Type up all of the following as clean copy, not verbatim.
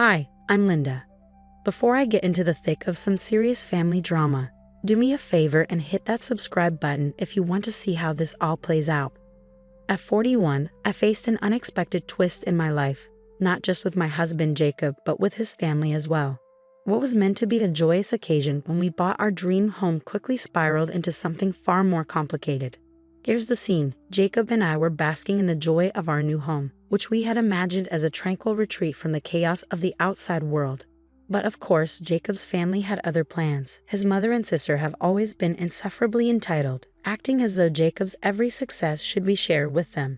Hi, I'm Linda. Before I get into the thick of some serious family drama, do me a favor and hit that subscribe button if you want to see how this all plays out. At 41, I faced an unexpected twist in my life, not just with my husband Jacob, but with his family as well. What was meant to be a joyous occasion when we bought our dream home quickly spiraled into something far more complicated. Here's the scene. Jacob and I were basking in the joy of our new home, which we had imagined as a tranquil retreat from the chaos of the outside world. But of course, Jacob's family had other plans. His mother and sister have always been insufferably entitled, acting as though Jacob's every success should be shared with them.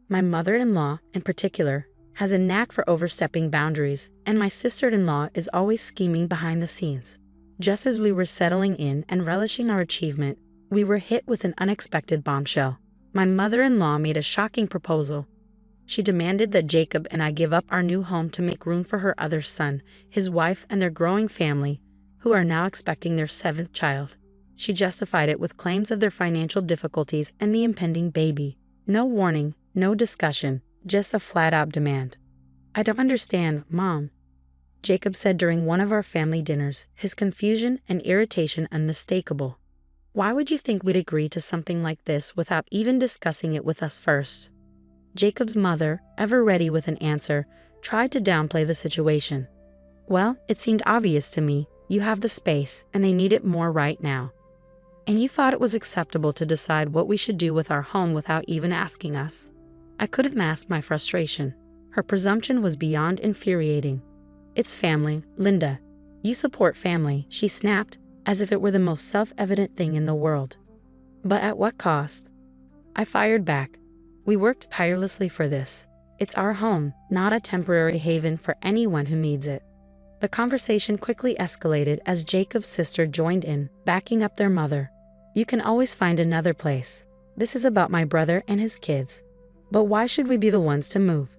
My mother-in-law, in particular, has a knack for overstepping boundaries, and my sister-in-law is always scheming behind the scenes. Just as we were settling in and relishing our achievement, we were hit with an unexpected bombshell. My mother-in-law made a shocking proposal. She demanded that Jacob and I give up our new home to make room for her other son, his wife, and their growing family, who are now expecting their 7th child. She justified it with claims of their financial difficulties and the impending baby. No warning, no discussion, just a flat-out demand. "I don't understand, Mom," Jacob said during one of our family dinners, his confusion and irritation unmistakable. "Why would you think we'd agree to something like this without even discussing it with us first?" Jacob's mother, ever ready with an answer, tried to downplay the situation. "Well, it seemed obvious to me. You have the space, and they need it more right now. And you thought it was acceptable to decide what we should do with our home without even asking us." I couldn't mask my frustration. Her presumption was beyond infuriating. "It's family, Linda. You support family," she snapped, as if it were the most self-evident thing in the world. "But at what cost?" I fired back. "We worked tirelessly for this. It's our home, not a temporary haven for anyone who needs it." The conversation quickly escalated as Jacob's sister joined in, backing up their mother. "You can always find another place. This is about my brother and his kids. But why should we be the ones to move?"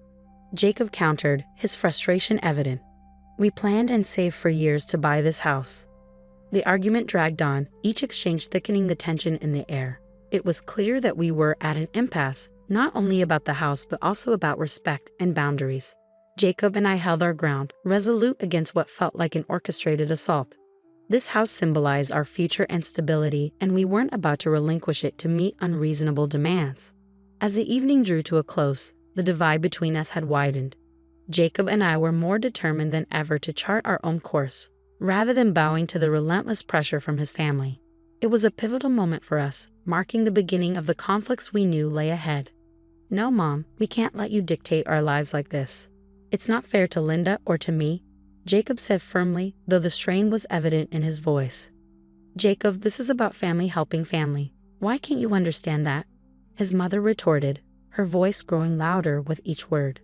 Jacob countered, his frustration evident. "We planned and saved for years to buy this house." The argument dragged on, each exchange thickening the tension in the air. It was clear that we were at an impasse, not only about the house but also about respect and boundaries. Jacob and I held our ground, resolute against what felt like an orchestrated assault. This house symbolized our future and stability, and we weren't about to relinquish it to meet unreasonable demands. As the evening drew to a close, the divide between us had widened. Jacob and I were more determined than ever to chart our own course, rather than bowing to the relentless pressure from his family. It was a pivotal moment for us, marking the beginning of the conflicts we knew lay ahead. "No, Mom, we can't let you dictate our lives like this. It's not fair to Linda or to me," Jacob said firmly, though the strain was evident in his voice. "Jacob, this is about family helping family. Why can't you understand that?" His mother retorted, her voice growing louder with each word.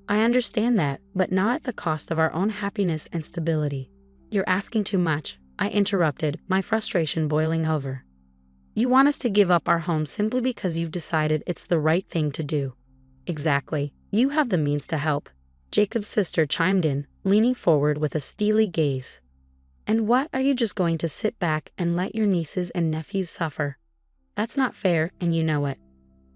"I understand that, but not at the cost of our own happiness and stability." "You're asking too much," I interrupted, my frustration boiling over. "You want us to give up our home simply because you've decided it's the right thing to do." "Exactly. You have the means to help," Jacob's sister chimed in, leaning forward with a steely gaze. "And what, are you just going to sit back and let your nieces and nephews suffer? That's not fair, and you know it."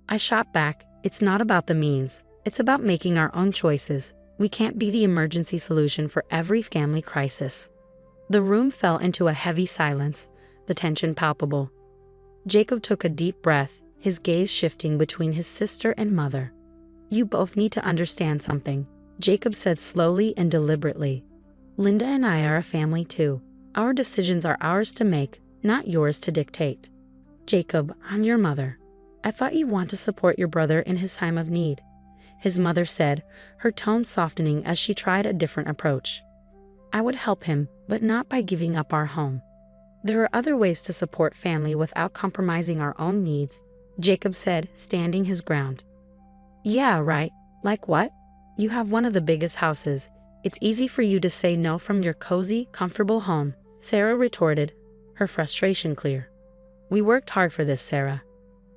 I shot back, "It's not about the means. It's about making our own choices. We can't be the emergency solution for every family crisis." The room fell into a heavy silence, the tension palpable. Jacob took a deep breath, his gaze shifting between his sister and mother. "You both need to understand something," Jacob said slowly and deliberately. "Linda and I are a family too. Our decisions are ours to make, not yours to dictate." "Jacob, I'm your mother. I thought you'd want to support your brother in his time of need," his mother said, her tone softening as she tried a different approach. "I would help him, but not by giving up our home. There are other ways to support family without compromising our own needs," Jacob said, standing his ground. "Yeah, right. Like what? You have one of the biggest houses. It's easy for you to say no from your cozy, comfortable home," Sarah retorted, her frustration clear. "We worked hard for this, Sarah."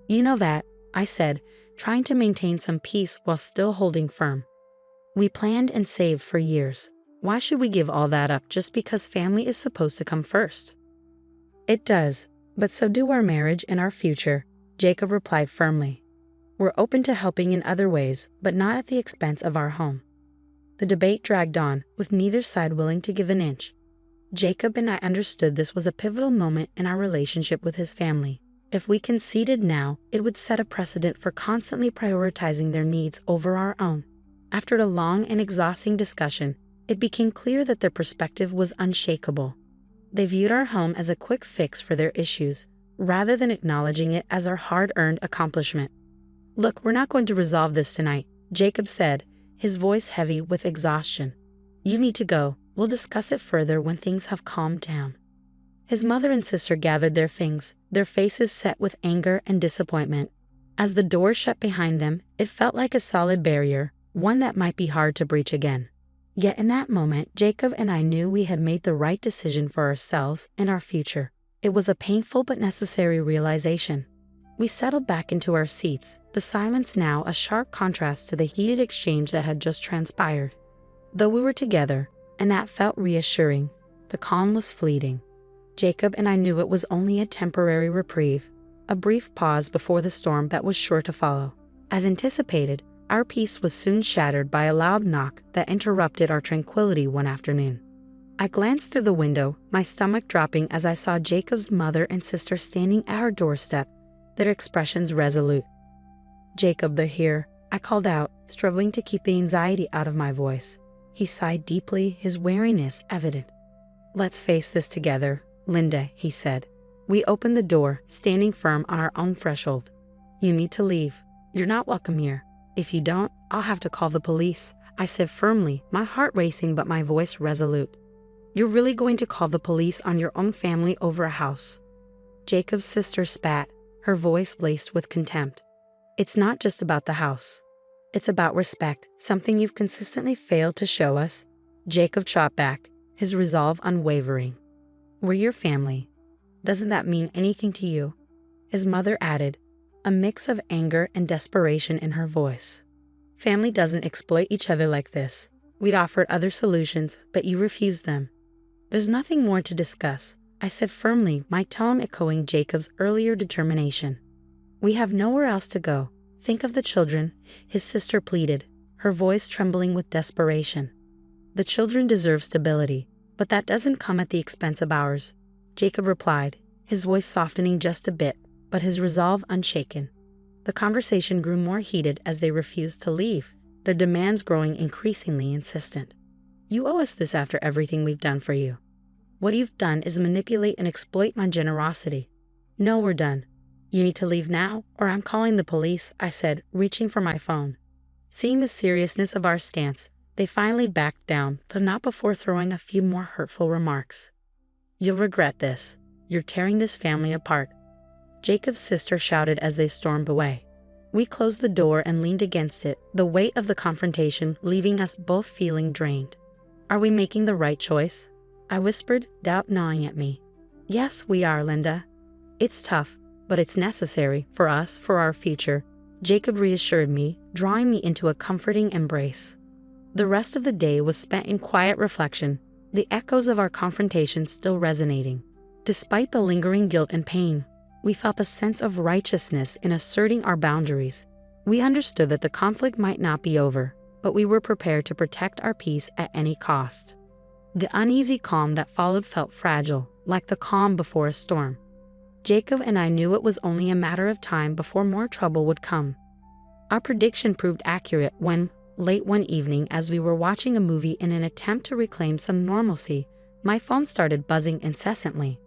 "You know that," I said, trying to maintain some peace while still holding firm. "We planned and saved for years. Why should we give all that up just because family is supposed to come first?" "It does, but so do our marriage and our future," Jacob replied firmly. "We're open to helping in other ways, but not at the expense of our home." The debate dragged on, with neither side willing to give an inch. Jacob and I understood this was a pivotal moment in our relationship with his family. If we conceded now, it would set a precedent for constantly prioritizing their needs over our own. After a long and exhausting discussion, it became clear that their perspective was unshakable. They viewed our home as a quick fix for their issues, rather than acknowledging it as our hard-earned accomplishment. "Look, we're not going to resolve this tonight," Jacob said, his voice heavy with exhaustion. "You need to go. We'll discuss it further when things have calmed down." His mother and sister gathered their things, their faces set with anger and disappointment. As the door shut behind them, it felt like a solid barrier, one that might be hard to breach again. Yet in that moment, Jacob and I knew we had made the right decision for ourselves and our future. It was a painful but necessary realization. We settled back into our seats, the silence now a sharp contrast to the heated exchange that had just transpired. Though we were together, and that felt reassuring, the calm was fleeting. Jacob and I knew it was only a temporary reprieve, a brief pause before the storm that was sure to follow. As anticipated, our peace was soon shattered by a loud knock that interrupted our tranquility one afternoon. I glanced through the window, my stomach dropping as I saw Jacob's mother and sister standing at our doorstep, their expressions resolute. "Jacob, they're here," I called out, struggling to keep the anxiety out of my voice. He sighed deeply, his weariness evident. "Let's face this together, Linda," he said. We opened the door, standing firm on our own threshold. "You need to leave. You're not welcome here. If you don't, I'll have to call the police," I said firmly, my heart racing but my voice resolute. "You're really going to call the police on your own family over a house?" Jacob's sister spat, her voice laced with contempt. "It's not just about the house. It's about respect, something you've consistently failed to show us." Jacob shot back, his resolve unwavering. "We're your family. Doesn't that mean anything to you?" His mother added, a mix of anger and desperation in her voice. "Family doesn't exploit each other like this. We'd offered other solutions, but you refused them." "There's nothing more to discuss," I said firmly, my tone echoing Jacob's earlier determination. "We have nowhere else to go. Think of the children," his sister pleaded, her voice trembling with desperation. "The children deserve stability, but that doesn't come at the expense of ours," Jacob replied, his voice softening just a bit, but his resolve unshaken. The conversation grew more heated as they refused to leave, their demands growing increasingly insistent. "You owe us this after everything we've done for you. What you've done is manipulate and exploit my generosity." "No, we're done. You need to leave now, or I'm calling the police," I said, reaching for my phone. Seeing the seriousness of our stance, they finally backed down, but not before throwing a few more hurtful remarks. "You'll regret this. You're tearing this family apart," Jacob's sister shouted as they stormed away. We closed the door and leaned against it, the weight of the confrontation leaving us both feeling drained. "Are we making the right choice?" I whispered, doubt gnawing at me. "Yes, we are, Linda. It's tough, but it's necessary for us, for our future," Jacob reassured me, drawing me into a comforting embrace. The rest of the day was spent in quiet reflection, the echoes of our confrontation still resonating. Despite the lingering guilt and pain, we felt a sense of righteousness in asserting our boundaries. We understood that the conflict might not be over, but we were prepared to protect our peace at any cost. The uneasy calm that followed felt fragile, like the calm before a storm. Jacob and I knew it was only a matter of time before more trouble would come. Our prediction proved accurate when, late one evening as we were watching a movie in an attempt to reclaim some normalcy, my phone started buzzing incessantly.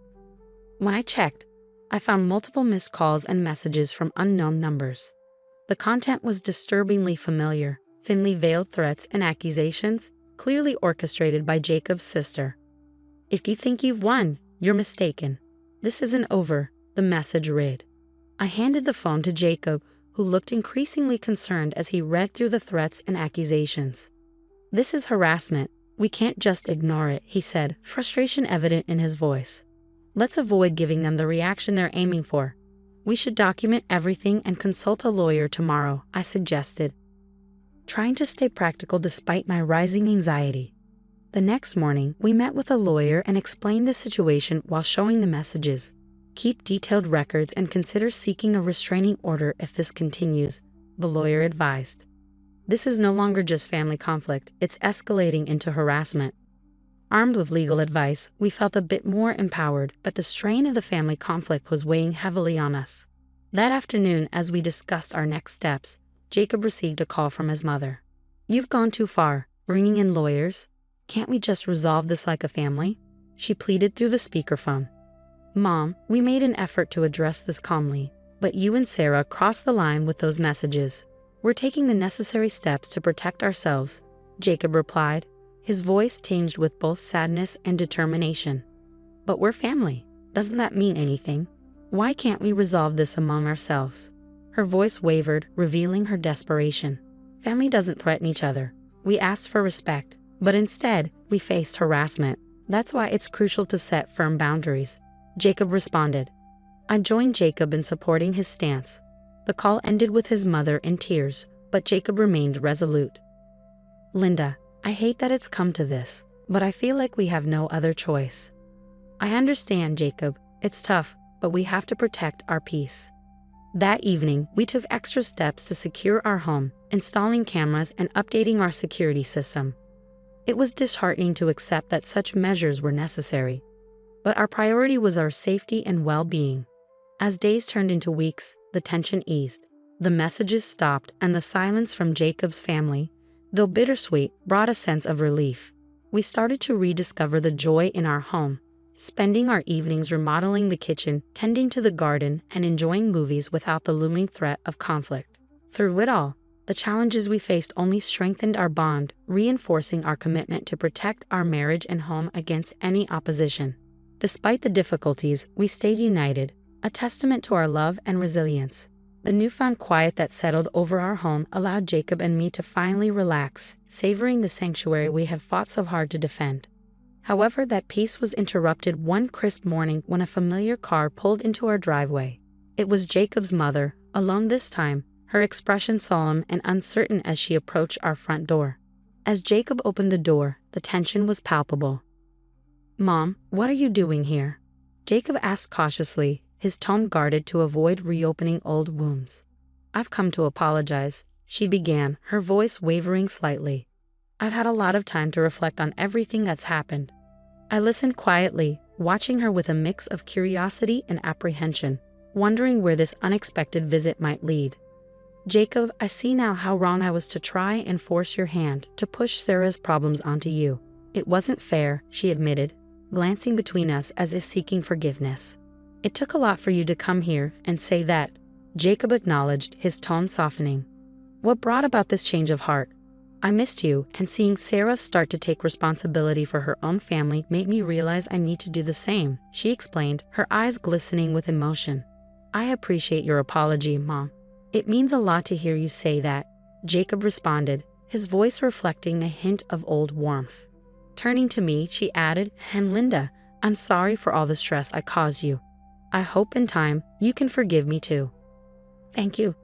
When I checked, I found multiple missed calls and messages from unknown numbers. The content was disturbingly familiar, thinly veiled threats and accusations, clearly orchestrated by Jacob's sister. "If you think you've won, you're mistaken. This isn't over," the message read. I handed the phone to Jacob, who looked increasingly concerned as he read through the threats and accusations. "This is harassment. We can't just ignore it," he said, frustration evident in his voice. "Let's avoid giving them the reaction they're aiming for. We should document everything and consult a lawyer tomorrow," I suggested, trying to stay practical despite my rising anxiety. The next morning, we met with a lawyer and explained the situation while showing the messages. "Keep detailed records and consider seeking a restraining order if this continues," the lawyer advised. This is no longer just family conflict, it's escalating into harassment. Armed with legal advice, we felt a bit more empowered, but the strain of the family conflict was weighing heavily on us. That afternoon, as we discussed our next steps, Jacob received a call from his mother. "You've gone too far, bringing in lawyers. Can't we just resolve this like a family?" she pleaded through the speakerphone. "Mom, we made an effort to address this calmly, but you and Sarah crossed the line with those messages. We're taking the necessary steps to protect ourselves," Jacob replied, his voice tinged with both sadness and determination. "But we're family. Doesn't that mean anything? Why can't we resolve this among ourselves?" Her voice wavered, revealing her desperation. "Family doesn't threaten each other. We asked for respect, but instead, we faced harassment. That's why it's crucial to set firm boundaries," Jacob responded. I joined Jacob in supporting his stance. The call ended with his mother in tears, but Jacob remained resolute. "Linda, I hate that it's come to this, but I feel like we have no other choice." "I understand, Jacob. It's tough, but we have to protect our peace." That evening, we took extra steps to secure our home, installing cameras and updating our security system. It was disheartening to accept that such measures were necessary, but our priority was our safety and well-being. As days turned into weeks, the tension eased. The messages stopped, and the silence from Jacob's family, though bittersweet, brought a sense of relief. We started to rediscover the joy in our home, spending our evenings remodeling the kitchen, tending to the garden, and enjoying movies without the looming threat of conflict. Through it all, the challenges we faced only strengthened our bond, reinforcing our commitment to protect our marriage and home against any opposition. Despite the difficulties, we stayed united, a testament to our love and resilience. The newfound quiet that settled over our home allowed Jacob and me to finally relax, savoring the sanctuary we had fought so hard to defend. However, that peace was interrupted one crisp morning when a familiar car pulled into our driveway. It was Jacob's mother, alone this time, her expression solemn and uncertain as she approached our front door. As Jacob opened the door, the tension was palpable. "Mom, what are you doing here?" Jacob asked cautiously, his tone guarded to avoid reopening old wounds. "I've come to apologize," she began, her voice wavering slightly. "I've had a lot of time to reflect on everything that's happened." I listened quietly, watching her with a mix of curiosity and apprehension, wondering where this unexpected visit might lead. "Jacob, I see now how wrong I was to try and force your hand to push Sarah's problems onto you. It wasn't fair," she admitted, glancing between us as if seeking forgiveness. "It took a lot for you to come here and say that," Jacob acknowledged, his tone softening. "What brought about this change of heart?" "I missed you, and seeing Sarah start to take responsibility for her own family made me realize I need to do the same," she explained, her eyes glistening with emotion. "I appreciate your apology, Mom. It means a lot to hear you say that," Jacob responded, his voice reflecting a hint of old warmth. Turning to me, she added, "And Linda, I'm sorry for all the stress I caused you. I hope in time you can forgive me too." "Thank you.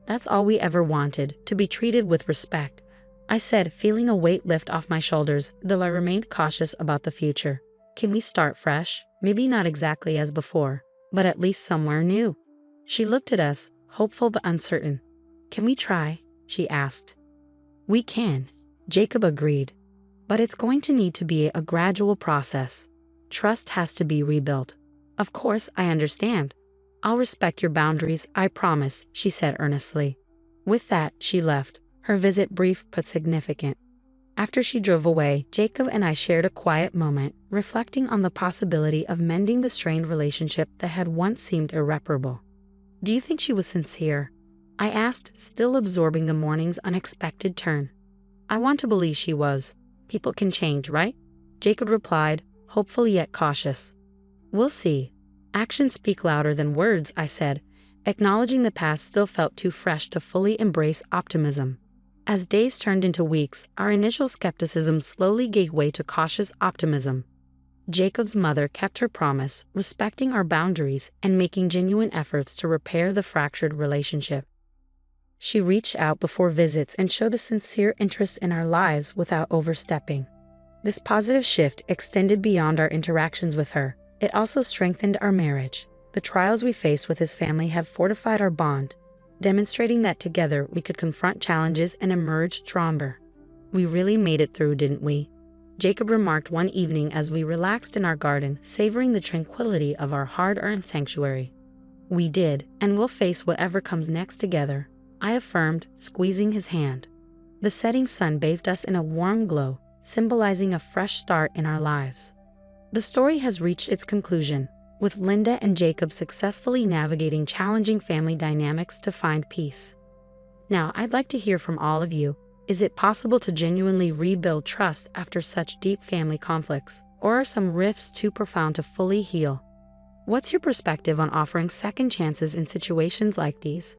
That's all we ever wanted, to be treated with respect," I said, feeling a weight lift off my shoulders, though I remained cautious about the future. "Can we start fresh? Maybe not exactly as before, but at least somewhere new." She looked at us, hopeful but uncertain. "Can we try?" she asked. "We can," Jacob agreed. "But it's going to need to be a gradual process. Trust has to be rebuilt." "Of course, I understand. I'll respect your boundaries, I promise," she said earnestly. With that, she left, her visit brief but significant. After she drove away, Jacob and I shared a quiet moment, reflecting on the possibility of mending the strained relationship that had once seemed irreparable. "Do you think she was sincere?" I asked, still absorbing the morning's unexpected turn. "I want to believe she was. People can change, right?" Jacob replied, hopeful yet cautious. "We'll see. Actions speak louder than words," I said, acknowledging the past still felt too fresh to fully embrace optimism. As days turned into weeks, our initial skepticism slowly gave way to cautious optimism. Jacob's mother kept her promise, respecting our boundaries and making genuine efforts to repair the fractured relationship. She reached out before visits and showed a sincere interest in our lives without overstepping. This positive shift extended beyond our interactions with her. It also strengthened our marriage. The trials we faced with his family have fortified our bond, demonstrating that together we could confront challenges and emerge stronger. "We really made it through, didn't we?" Jacob remarked one evening as we relaxed in our garden, savoring the tranquility of our hard-earned sanctuary. "We did, and we'll face whatever comes next together," I affirmed, squeezing his hand. The setting sun bathed us in a warm glow, symbolizing a fresh start in our lives. The story has reached its conclusion, with Linda and Jacob successfully navigating challenging family dynamics to find peace. Now, I'd like to hear from all of you. Is it possible to genuinely rebuild trust after such deep family conflicts, or are some rifts too profound to fully heal? What's your perspective on offering second chances in situations like these?